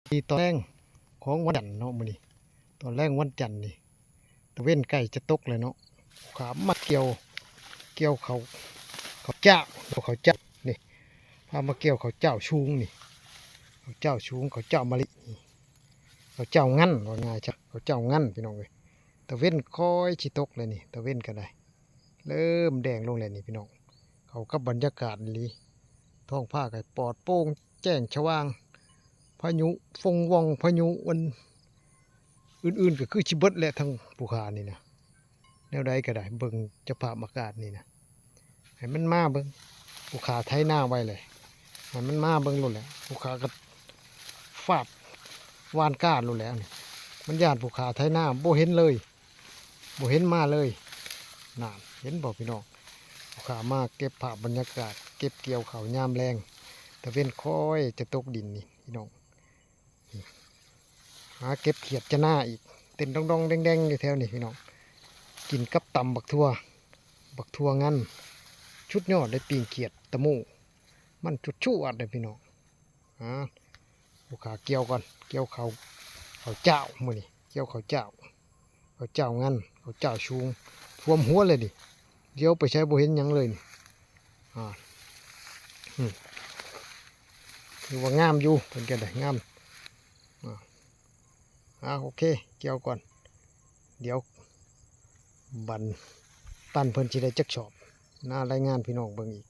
ที่ตอนแรกของวันจันทร์เนาะมื้อนี้ตอนแรกวันจันทร์นี่ตะเว้นใกล้จะตกเลยเนาะขามมาเกี่ยวเขาเจ้าเขาเจ้านี่พามาเกี่ยวเขาเจ้าชูงนี่เขาเจ้าชูงเขาเจ้ามะลินี่เขาเจ้างั้นว่าง่ายจ้ะเขาเจ้างั้นพี่น้องเอ้ยตะเว้นค่อยสิตกเลยนี่ตะเว้นก็ได้เริ่มแดงลงแล้วนี่พี่น้องเขากับบรรยากาศนี่ท้องฟ้าก็ปลอดโปร่งแจ้งสว่างพายุฟงวองพายุวันอื่นๆก็คือชิเบิดแหละทั้งภูเขานี่นะแนวใดก็ได้เบิ่งสภาพอากาศนี่นะให้มันมาเบิ่งภูเขาไถนาไว้เลยให้มันมาเบิ่งโลดแหละภูเขาก็ฟาดวานก้าโลดแล้วนี่มันย่านภูเขาไถนาบ่เห็นเลยบ่เห็นมาเลยน่าเห็นบ่พี่น้องภูเขามาเก็บภาพบรรยากาศเก็บเกี่ยวข้าวยามแรงตะเว้นค่อยจะตกดินนี่พี่น้องหาเก็บเขียดจะหน้าอีกเต้นดองๆแดงๆอยู่แถวนี้พี่น้องกินกับตำบักทั่วงั้นชุดยอดได้ปีงเขียดตะมูมันชุดชู่อัดเลยพี่น้องลูกค้าเกี่ยวก่อนเกี่ยวเขาเจ้ามื้อนี้เกี่ยวเขาเจ้างั้นเขาเจ้าชูงท่วมหัวเลยดิเดี๋ยวไปใช้บ่เห็นหยังเลยนี่อ่าคือว่างามอยู่เป็นกันได้งามโอเคเกี่ยวก่อนเดี๋ยวบันปั้นเพิ่นสิได้จักชอบหน้ารายงานพี่น้องเบิ่งอีก